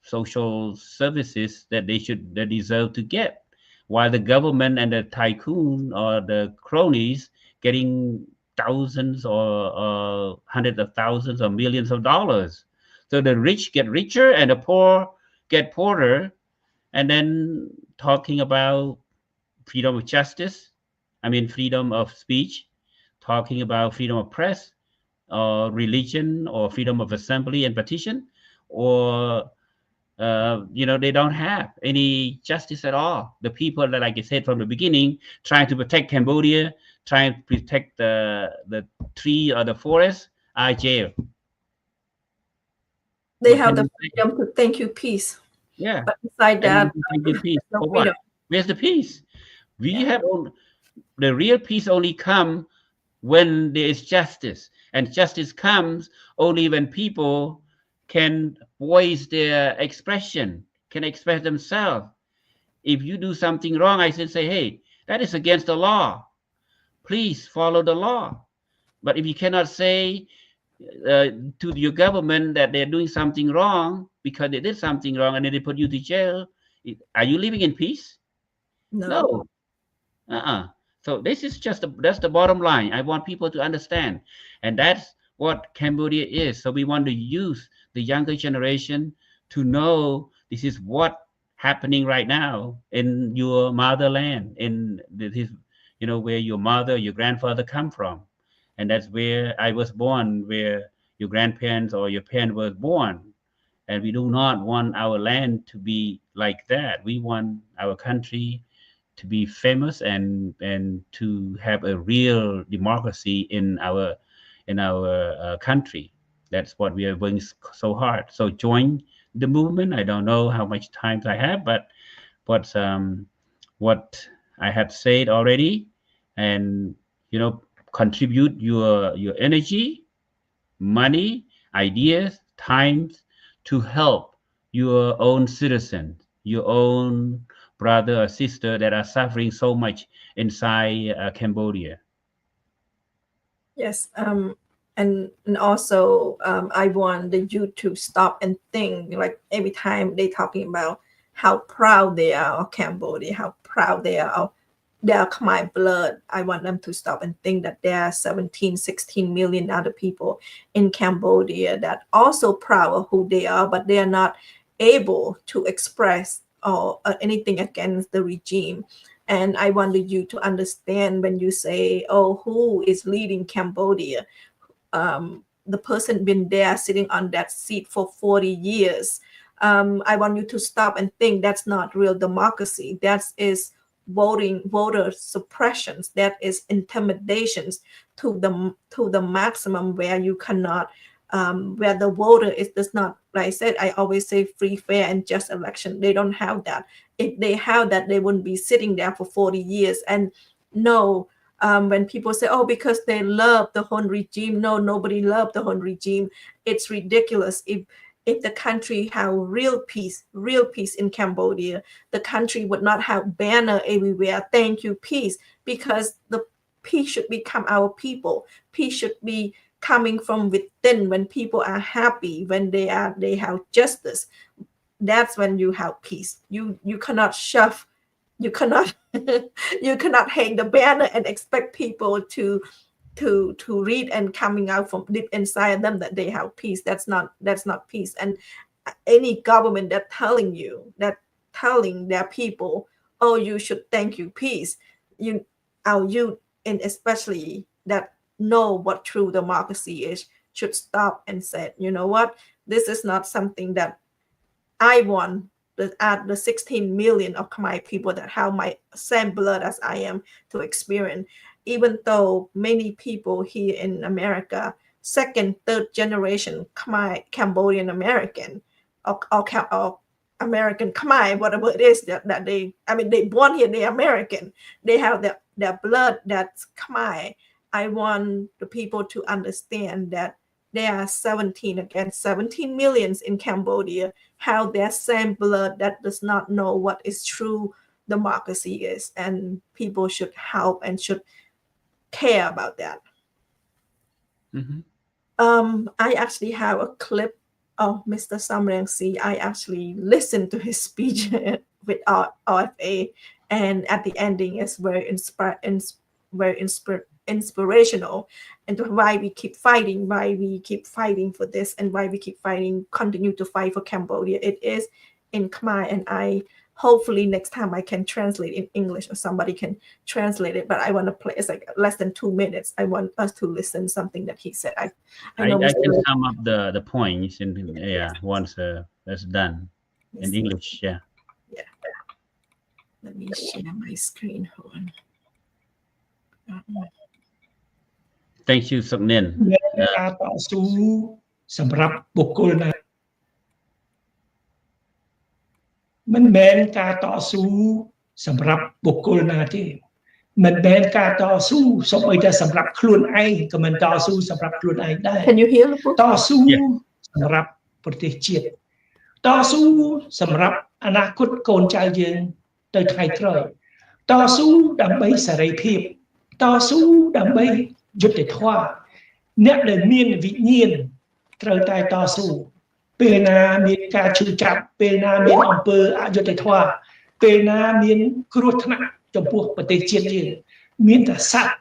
social services that they deserve to get, while the government and the tycoon or the cronies getting thousands or hundreds of thousands or millions of dollars. So the rich get richer and the poor get poorer. And then talking about freedom of justice, I mean freedom of speech, talking about freedom of press, or religion, or freedom of assembly and petition, or they don't have any justice at all. The people that, like I said from the beginning, trying to protect Cambodia, trying to protect the tree or the forest, are jail. They have the freedom to thank you peace. Yeah. But beside that, thank you peace. no For what? freedom. Where's the peace? We have the real peace only come when there is justice, and justice comes only when people can voice their expression, can express themselves. If you do something wrong, I should say, hey, that is against the law. Please follow the law. But if you cannot say to your government that they're doing something wrong because they did something wrong and then they put you to jail, are you living in peace? No. So this is that's the bottom line. I want people to understand, and that's what Cambodia is. So we want to use the younger generation to know this is what happening right now in your motherland, in this, where your mother, your grandfather come from, and that's where I was born, where your grandparents or your parents were born. And we do not want our land to be like that. We want our country to be famous and to have a real democracy in our country. That's what we are working so hard. So join the movement. I don't know how much time I have, but what I have said already, and contribute your energy, money, ideas, time to help your own citizen, your own brother or sister that are suffering so much inside Cambodia. Yes, and also I want the youth to stop and think. Like every time they talking about how proud they are of Cambodia, how proud they are of their Khmer blood. I want them to stop and think that there are 17, 16 million other people in Cambodia that also proud of who they are, but they are not able to express or anything against the regime. And I wanted you to understand when you say, oh, who is leading Cambodia? The person been there sitting on that seat for 40 years. I want you to stop and think that's not real democracy. That is voter suppressions. That is intimidations to the maximum where you cannot, where the voter does not, like I said, I always say free, fair, and just election. They don't have that. If they have that, they wouldn't be sitting there for 40 years. And no, when people say, oh, because they love the Hun regime. No, nobody loved the Hun regime. It's ridiculous. If the country had real peace in Cambodia, the country would not have banner everywhere. Thank you, peace, because the peace should become our people. Peace should be coming from within. When people are happy, when they have justice, that's when you have peace. You cannot shove, you cannot you cannot hang the banner and expect people to read and coming out from deep inside them that they have peace. That's not peace. And any government that telling their people, oh, you should thank you peace, our youth, and especially that know what true democracy is, should stop and say, you know what, this is not something that I want the 16 million of Khmer people that have my same blood as I am to experience. Even though many people here in America, second, third generation Khmer, Cambodian American, or American Khmer, whatever it is that they born here, they're American. They have their blood that's Khmer. I want the people to understand that there are 17 against 17 millions in Cambodia, how their same blood that does not know what is true democracy is. And people should help and should care about that. I actually have a clip of Mr. Sam Rainsy. I actually listened to his speech with RFA, and at the ending is very inspirational, and why we keep fighting for this, and why we keep fighting, continue to fight for Cambodia. It is in Khmer, and I hopefully next time I can translate in English, or somebody can translate it, but I want to play, it's like less than 2 minutes. I want us to listen something that he said. I know I can sum up the points once that's done in English. Yeah. Let me share my screen. Hold on. Thank you, Soknin. ការតស៊ូសម្រាប់បុគ្គលណាមិនមែនការតស៊ូសម្រាប់បុគ្គលណាទេមិនមែនការតស៊ូសូម្បីតែសម្រាប់ខ្លួនឯងក៏មិនតស៊ូសម្រាប់ខ្លួនឯងដែរ Can you hear? តស៊ូសម្រាប់ប្រទេសជាតិតស៊ូសម្រាប់អនាគតកូនចៅយើងទៅថ្ងៃក្រោយតស៊ូដើម្បីសេរីភាពតស៊ូដើម្បីយុត្តិធម៌អ្នកដែលមានវិញ្ញាណត្រូវតែតស៊ូពេលណាមានការឈឺចាប់ពេលណាមានអំពើអយុត្តិធម៌ពេលណាមានគ្រោះថ្នាក់ចំពោះប្រទេសជាតិយើងមានតែសត្វ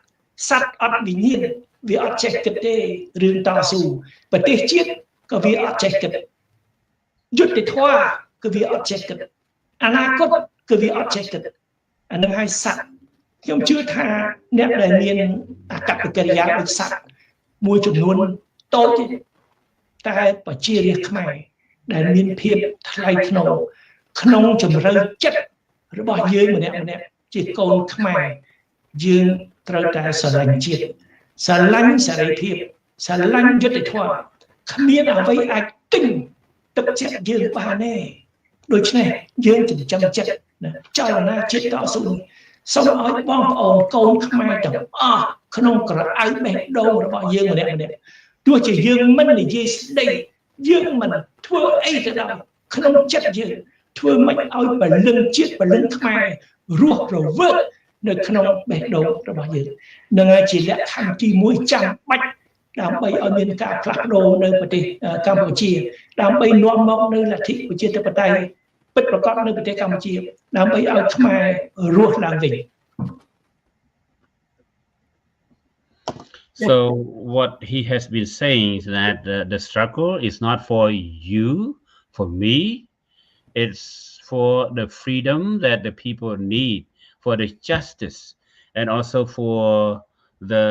អត់វិញ្ញាណវាអត់ចេះគិតទេរឿងតស៊ូប្រទេសជាតិក៏វាអត់ចេះគិតយុត្តិធម៌ក៏វាអត់ចេះគិតអនាគតក៏វាអត់ចេះគិតអានឹងឲ្យសត្វខ្ញុំជឿថាអ្នកដែលមានអកប្បកិរិយាដូចសត្វមួយចំនួនតូចតែប្រជារាស្ត្រខ្មែរដែលមានភាពថ្លៃថ្នូរក្នុងជំរឿចិត្តរបស់យើងម្នាក់ជាកូនខ្មែរយើងត្រូវតែស្រឡាញ់ជាតិស្រឡាញ់សេរីភាពស្រឡាញ់យុត្តិធម៌គ្មានអ្វីអាចទិញទឹកចិត្តយើងបានទេដូច្នេះយើងចិញ្ចឹមចិត្តចលនាជាតិតស៊ូសូមឲ្យបងប្អូនកូនខ្មែរទាំងអស់ក្នុងក្រអៅបេះដូងរបស់យើងម្នាក់ទោះជាយើងមិននិយាយស្ដីយើងមិនធ្វើអីទៅដោយ ក្នុងចិត្តយើងធ្វើមិនឲ្យពលឹងជាតិពលឹងខ្មែររស់រវើកនៅក្នុងបេះដូងរបស់យើងនឹងហើយជាលក្ខខណ្ឌទី1ចាំបាច់ដើម្បីឲ្យមានការផ្លាស់ប្ដូរនៅប្រទេសកម្ពុជាដើម្បីនាំមកនៅលទ្ធិប្រជាធិបតេយ្យពិតប្រាកដនៅប្រទេសកម្ពុជាដើម្បីឲ្យខ្មែររស់ឡើងវិញ So what he has been saying is that the struggle is not for you, for me. It's for the freedom that the people need, for the justice, and also for the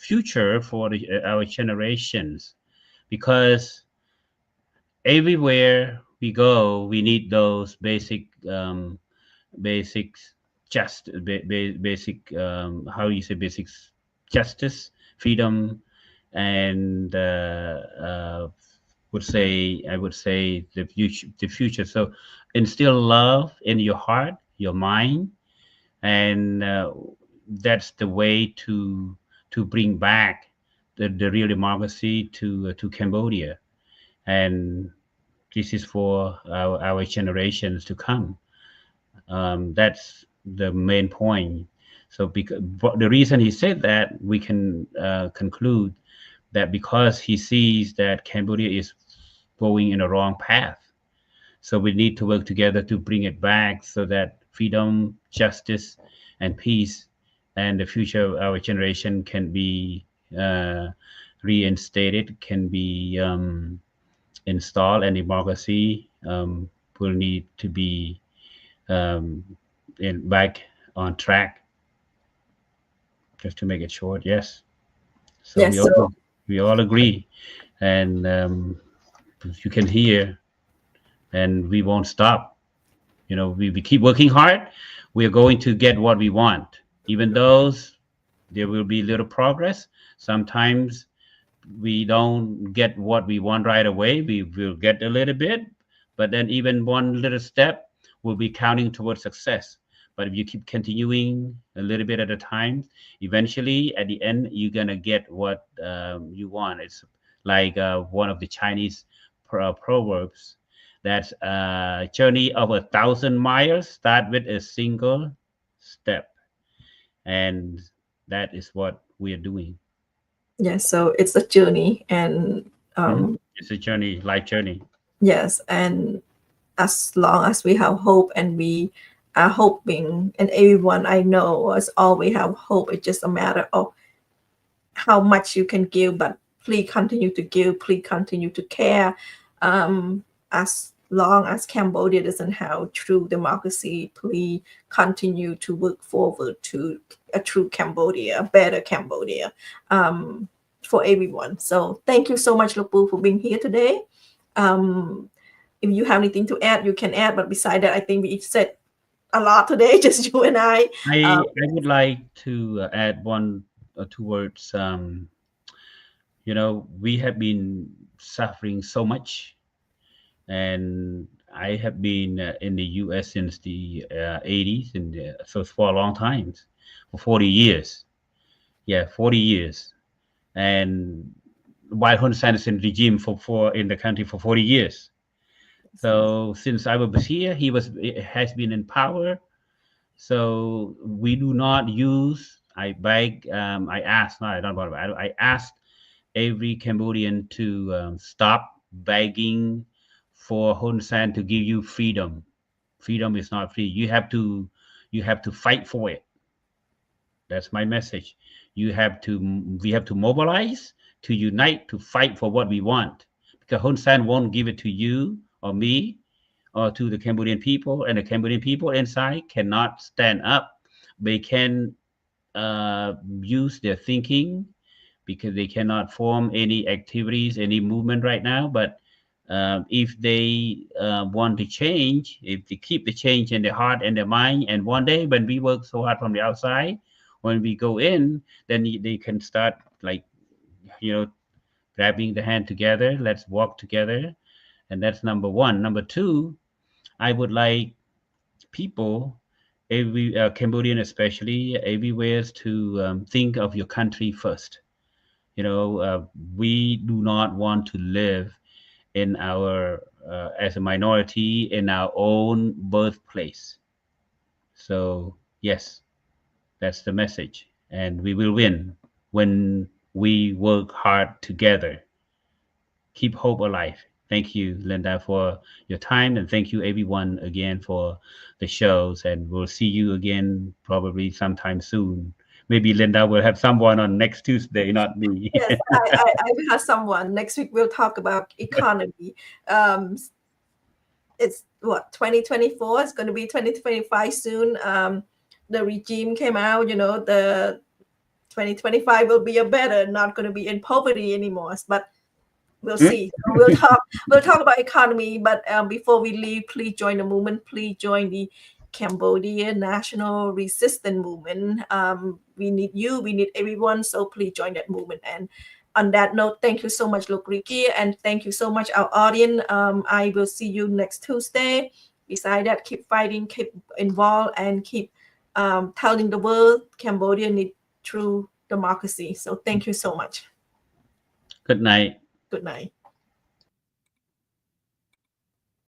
future for our generations. Because everywhere we go, we need those basic how you say basic justice, freedom, and I would say the future. So instill love in your heart, your mind, and that's the way to bring back the real democracy to Cambodia. And this is for our generations to come. That's the main point. So the reason he said that, we can conclude that because he sees that Cambodia is going in a wrong path. So we need to work together to bring it back so that freedom, justice, and peace and the future of our generation can be reinstated, can be installed, and democracy will need to be back on track. Just to make it short, yes. So yes, we all agree, and you can hear, and we won't stop. You know, we keep working hard. We are going to get what we want, even though there will be little progress. Sometimes we don't get what we want right away. We will get a little bit, but then even one little step will be counting towards success. But if you keep continuing a little bit at a time, eventually at the end, you're going to get what you want. It's like one of the Chinese proverbs, that's a journey of 1,000 miles start with a single step. And that is what we are doing. yes, so it's a journey, and it's a journey, life journey. Yes, and as long as we have hope, and we are hoping, and everyone I know is always have hope. It's just a matter of how much you can give, but please continue to give, please continue to care. As long as Cambodia doesn't have true democracy, please continue to work forward to a true Cambodia, a better Cambodia, for everyone. So thank you so much, Lopu, for being here today. If you have anything to add, you can add. But beside that, I think we said a lot today, just you and I. I would like to add one or two words. You know, we have been suffering so much, and I have been in the U.S. since the 80s, and so for a long time, for 40 years. Yeah, 40 years. And while Hun Sen is in regime in the country for 40 years. So since I was here, he has been in power. So we do not use. I beg. I asked. No, I don't know. I asked every Cambodian to stop begging for Hun Sen to give you freedom. Freedom is not free. You have to fight for it. That's my message. We have to mobilize, to unite, to fight for what we want. Because Hun Sen won't give it to you or me or to the Cambodian people, and the Cambodian people inside cannot stand up. They can use their thinking, because they cannot form any activities, any movement right now. But if they want to change, if they keep the change in their heart and their mind, and one day when we work so hard from the outside, when we go in, then they can start, like, you know, grabbing the hand together. Let's walk together. And that's number one. Number two, I would like people, every Cambodian especially, everywhere, to think of your country first. You know, we do not want to live in our as a minority in our own birthplace. So yes, that's the message, and we will win when we work hard together. Keep hope alive. Thank you, Linda, for your time, and thank you everyone again for the shows. And we'll see you again probably sometime soon. Maybe Linda will have someone on next Tuesday, not me. Yes, I will have someone. Next week we'll talk about economy. It's what, 2024? It's going to be 2025 soon. The regime came out, the 2025 will be a better, not going to be in poverty anymore. But we'll see. We'll talk about economy. But before we leave, please join the movement. Please join the Cambodian National Resistance Movement. We need you. We need everyone. So please join that movement. And on that note, thank you so much, Look Ricky, and thank you so much, our audience. I will see you next Tuesday. Besides that, keep fighting, keep involved, and keep telling the world Cambodia needs true democracy. So thank you so much. Good night. Good night.